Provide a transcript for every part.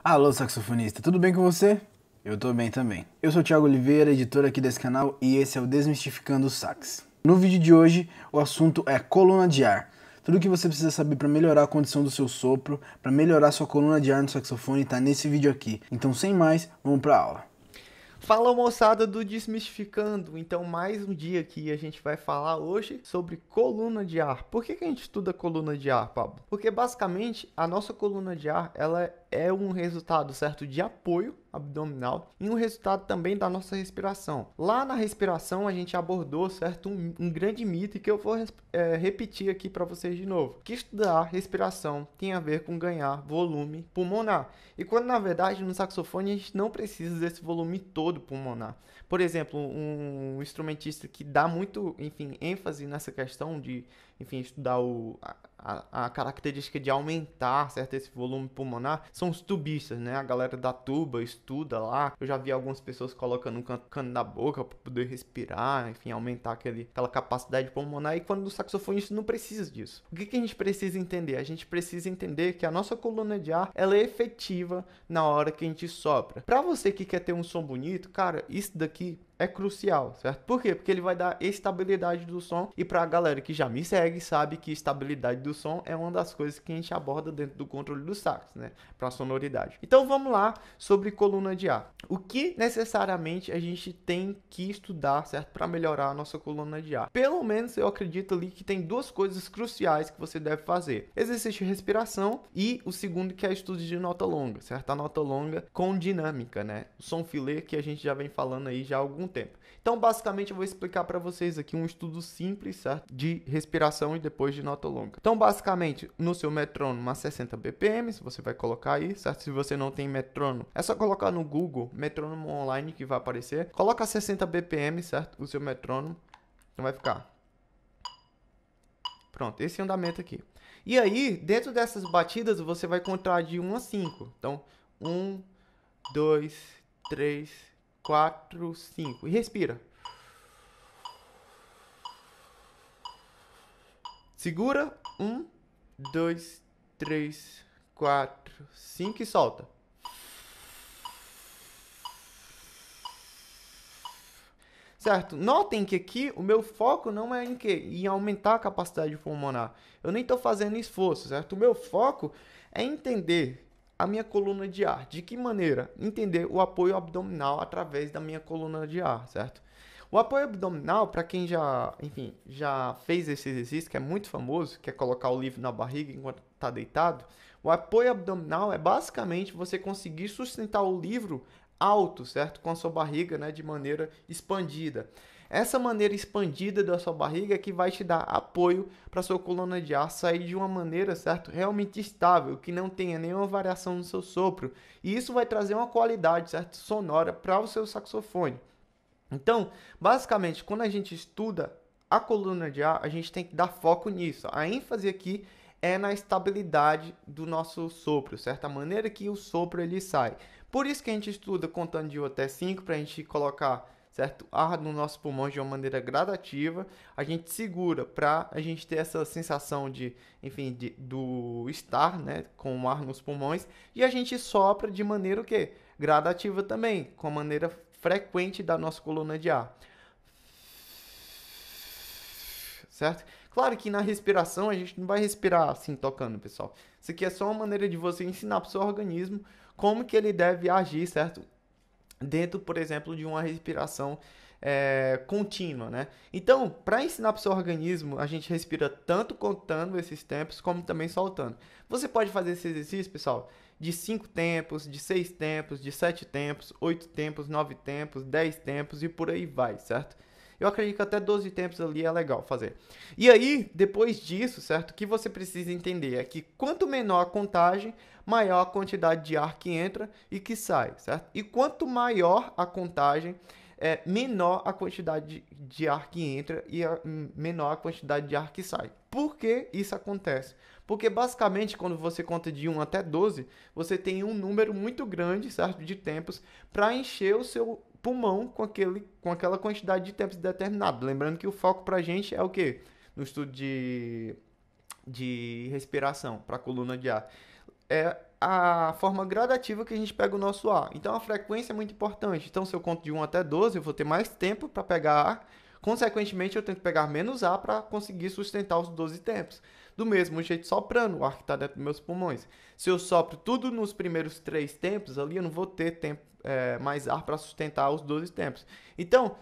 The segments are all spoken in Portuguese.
Alô, saxofonista, tudo bem com você? Eu tô bem também. Eu sou o Thiago Oliveira, editor aqui desse canal, e esse é o Desmistificando o Sax. No vídeo de hoje, o assunto é coluna de ar. Tudo o que você precisa saber para melhorar a condição do seu sopro, para melhorar sua coluna de ar no saxofone, tá nesse vídeo aqui. Então, sem mais, vamos pra aula. Fala moçada do Desmistificando, então mais um dia que a gente vai falar hoje sobre coluna de ar. Por que a gente estuda coluna de ar, Pablo? Porque basicamente a nossa coluna de ar ela é um resultado, certo, de apoio abdominal e um resultado também da nossa respiração. Lá na respiração a gente abordou, certo, um grande mito que eu vou repetir aqui para vocês de novo. Que estudar respiração tem a ver com ganhar volume pulmonar. E quando na verdade no saxofone a gente não precisa desse volume todo pulmonar. Por exemplo, um instrumentista que dá muito, enfim, ênfase nessa questão de, enfim, estudar a característica de aumentar, certo, esse volume pulmonar, são os tubistas, né? A galera da tuba estuda lá. Eu já vi algumas pessoas colocando um cano na boca para poder respirar, enfim, aumentar aquela capacidade pulmonar. E quando o saxofonista não precisa disso. O que a gente precisa entender? A gente precisa entender que a nossa coluna de ar, ela é efetiva na hora que a gente sopra. Para você que quer ter um som bonito, cara, isso daqui é crucial, certo? Por quê? Porque ele vai dar estabilidade do som, e para a galera que já me segue sabe que estabilidade do som é uma das coisas que a gente aborda dentro do controle do sax, né? Para sonoridade. Então vamos lá sobre coluna de ar. O que necessariamente a gente tem que estudar, certo? Para melhorar a nossa coluna de ar. Pelo menos eu acredito ali que tem duas coisas cruciais que você deve fazer: exercício de respiração e o segundo, que é estudo de nota longa, certo? A nota longa com dinâmica, né? O som filé que a gente já vem falando aí já há algum tempo. Então, basicamente, eu vou explicar para vocês aqui um estudo simples, certo? De respiração e depois de nota longa. Então, basicamente, no seu metrônomo a 60 BPM, você vai colocar aí, certo? Se você não tem metrônomo, é só colocar no Google metrônomo online que vai aparecer. Coloca a 60 BPM, certo? O seu metrônomo. Então, vai ficar. Pronto, esse é o andamento aqui. E aí, dentro dessas batidas, você vai contar de 1 a 5. Então, 1, 2, 3, 4, 5. E respira. Segura. 1, 2, 3, 4, 5 e solta. Certo? Notem que aqui o meu foco não é em quê? Em aumentar a capacidade pulmonar. Eu nem estou fazendo esforço, certo? O meu foco é entender a minha coluna de ar. De que maneira? Entender o apoio abdominal através da minha coluna de ar, certo? O apoio abdominal, para quem já, enfim, já fez esse exercício, que é muito famoso, que é colocar o livro na barriga enquanto está deitado, o apoio abdominal é basicamente você conseguir sustentar o livro alto, certo? Com a sua barriga, né, de maneira expandida. Essa maneira expandida da sua barriga é que vai te dar apoio para sua coluna de ar sair de uma maneira, certo? Realmente estável, que não tenha nenhuma variação no seu sopro. E isso vai trazer uma qualidade, certo? Sonora para o seu saxofone. Então, basicamente, quando a gente estuda a coluna de ar, a gente tem que dar foco nisso. A ênfase aqui é na estabilidade do nosso sopro, certo? A maneira que o sopro ele sai. Por isso que a gente estuda contando de 1 até 5, para a gente colocar, certo, ar no nosso pulmão de uma maneira gradativa. A gente segura para a gente ter essa sensação de, enfim, do estar, né, com o ar nos pulmões. E a gente sopra de maneira o quê? Gradativa também, com a maneira frequente da nossa coluna de ar. Certo? Claro que na respiração a gente não vai respirar assim tocando, pessoal. Isso aqui é só uma maneira de você ensinar para o seu organismo como que ele deve agir, certo? Dentro, por exemplo, de uma respiração contínua, né? Então, para ensinar para o seu organismo, a gente respira tanto contando esses tempos, como também soltando. Você pode fazer esse exercício, pessoal, de 5 tempos, de 6 tempos, de 7 tempos, 8 tempos, 9 tempos, 10 tempos e por aí vai, certo? Eu acredito que até 12 tempos ali é legal fazer. E aí, depois disso, certo? O que você precisa entender é que quanto menor a contagem, maior a quantidade de ar que entra e que sai, certo? E quanto maior a contagem, menor a quantidade de ar que entra e menor a quantidade de ar que sai. Por que isso acontece? Porque basicamente quando você conta de 1 até 12, você tem um número muito grande, certo, de tempos para encher o seu pulmão com aquela quantidade de tempos determinado. Lembrando que o foco para a gente é o quê? No estudo de respiração para a coluna de ar. É a forma gradativa que a gente pega o nosso ar. Então, a frequência é muito importante. Então, se eu conto de 1 até 12, eu vou ter mais tempo para pegar ar. Consequentemente, eu tenho que pegar menos ar para conseguir sustentar os 12 tempos. Do mesmo jeito, soprando o ar que está dentro dos meus pulmões. Se eu sopro tudo nos primeiros 3 tempos, ali eu não vou ter tempo, mais ar para sustentar os 12 tempos. Então,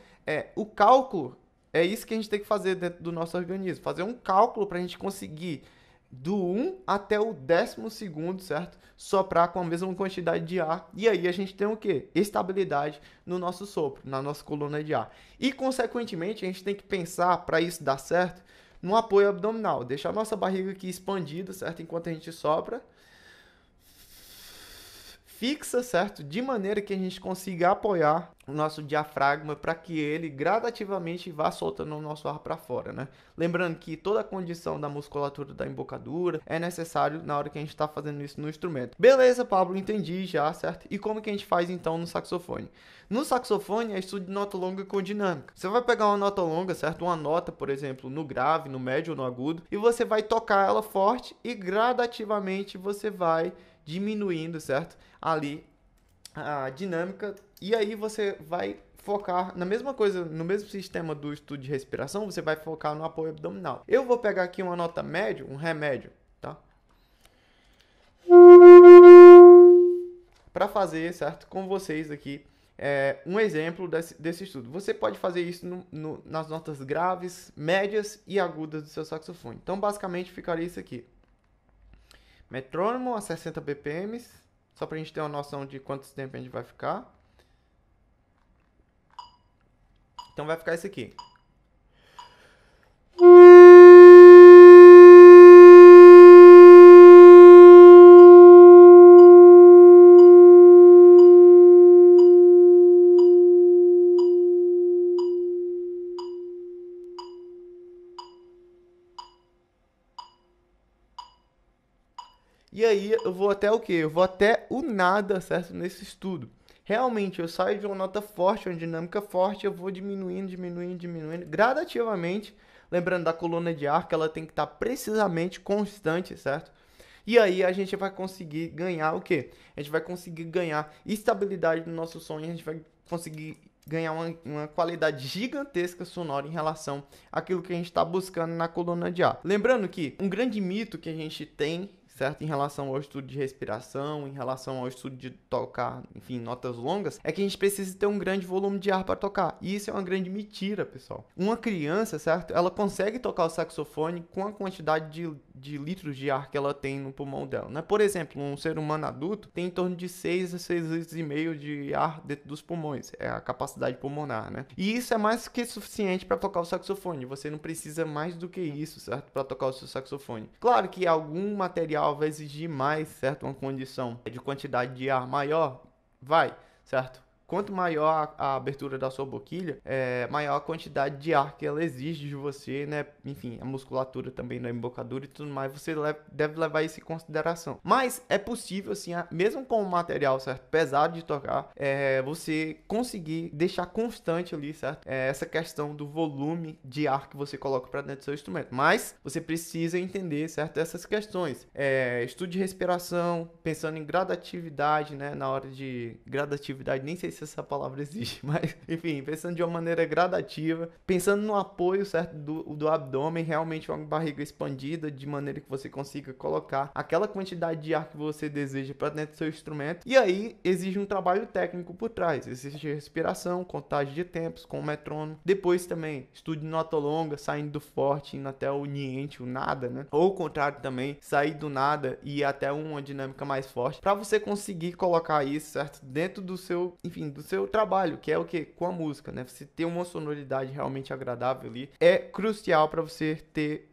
o cálculo é isso que a gente tem que fazer dentro do nosso organismo. Fazer um cálculo para a gente conseguir do 1 até o 10º, certo? Soprar com a mesma quantidade de ar. E aí a gente tem o quê? Estabilidade no nosso sopro, na nossa coluna de ar. E, consequentemente, a gente tem que pensar, para isso dar certo, no apoio abdominal. Deixar a nossa barriga aqui expandida, certo? Enquanto a gente sopra. Fixa, certo? De maneira que a gente consiga apoiar o nosso diafragma para que ele gradativamente vá soltando o nosso ar para fora, né? Lembrando que toda a condição da musculatura da embocadura é necessário na hora que a gente está fazendo isso no instrumento. Beleza, Pablo, entendi já, certo? E como que a gente faz então no saxofone? No saxofone é estudo de nota longa com dinâmica. Você vai pegar uma nota longa, certo? Uma nota, por exemplo, no grave, no médio ou no agudo, e você vai tocar ela forte e gradativamente você vai diminuindo, certo? Ali a dinâmica, e aí você vai focar na mesma coisa, no mesmo sistema do estudo de respiração, você vai focar no apoio abdominal. Eu vou pegar aqui uma nota médio, um ré médio, tá? Para fazer, certo, com vocês aqui, um exemplo desse estudo. Você pode fazer isso nas notas graves, médias e agudas do seu saxofone. Então, basicamente, ficaria isso aqui. Metrônomo a 60 bpm, só para a gente ter uma noção de quanto tempo a gente vai ficar. Então vai ficar isso aqui. E aí eu vou até o quê? Eu vou até o nada, certo? Nesse estudo. Realmente, eu saio de uma nota forte, uma dinâmica forte, eu vou diminuindo, gradativamente. Lembrando da coluna de ar, que ela tem que estar precisamente constante, certo? E aí a gente vai conseguir ganhar o quê? A gente vai conseguir ganhar estabilidade no nosso som e a gente vai conseguir ganhar uma qualidade gigantesca sonora em relação àquilo que a gente está buscando na coluna de ar. Lembrando que um grande mito que a gente tem, certo? Em relação ao estudo de respiração, em relação ao estudo de tocar, enfim, notas longas, é que a gente precisa ter um grande volume de ar para tocar. E isso é uma grande mentira, pessoal. Uma criança, certo? Ela consegue tocar o saxofone com a quantidade de litros de ar que ela tem no pulmão dela, né? Por exemplo, um ser humano adulto tem em torno de 6 a 6,5 litros de ar dentro dos pulmões. É a capacidade pulmonar, né? E isso é mais que suficiente para tocar o saxofone. Você não precisa mais do que isso, certo? Para tocar o seu saxofone. Claro que algum material vai exigir mais, certo? Uma condição de quantidade de ar maior, vai, certo? Quanto maior a abertura da sua boquilha, maior a quantidade de ar que ela exige de você, né? Enfim, a musculatura também da embocadura e tudo mais, você deve levar isso em consideração. Mas é possível, assim, mesmo com o material, certo? Pesado de tocar, você conseguir deixar constante ali, certo? Essa questão do volume de ar que você coloca para dentro do seu instrumento. Mas você precisa entender, certo? Essas questões. Estudo de respiração, pensando em gradatividade, né? Na hora de gradatividade, nem sei se essa palavra existe, mas enfim, pensando de uma maneira gradativa, pensando no apoio, certo, do abdômen, realmente uma barriga expandida, de maneira que você consiga colocar aquela quantidade de ar que você deseja para dentro do seu instrumento. E aí exige um trabalho técnico por trás, exige respiração, contagem de tempos com o metrônomo, depois também estudo de nota longa, saindo do forte, indo até o niente, o nada, né? Ou o contrário também, sair do nada e ir até uma dinâmica mais forte, para você conseguir colocar isso, certo, dentro do seu, enfim, do seu trabalho, que é o que? Com a música, né? Você ter uma sonoridade realmente agradável ali é crucial para você ter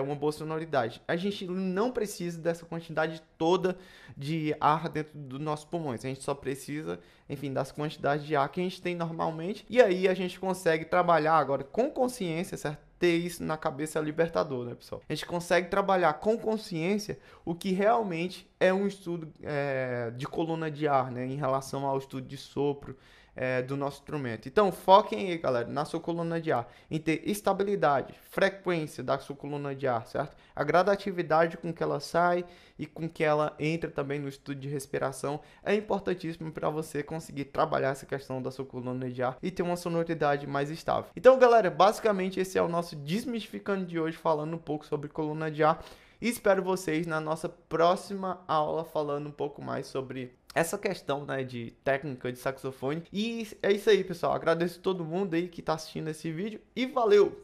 uma boa sonoridade. A gente não precisa dessa quantidade toda de ar dentro dos nossos pulmões. A gente só precisa, enfim, das quantidades de ar que a gente tem normalmente. E aí a gente consegue trabalhar agora com consciência, certo? Ter isso na cabeça é libertador, né, pessoal? A gente consegue trabalhar com consciência o que realmente é um estudo de coluna de ar, né, em relação ao estudo de sopro do nosso instrumento. Então, foquem aí, galera, na sua coluna de ar, em ter estabilidade, frequência da sua coluna de ar, certo? A gradatividade com que ela sai e com que ela entra também no estudo de respiração é importantíssimo para você conseguir trabalhar essa questão da sua coluna de ar e ter uma sonoridade mais estável. Então, galera, basicamente esse é o nosso Desmistificando de hoje, falando um pouco sobre coluna de ar. E espero vocês na nossa próxima aula falando um pouco mais sobre essa questão, né, de técnica de saxofone. E é isso aí, pessoal. Agradeço todo mundo aí que está assistindo esse vídeo e valeu!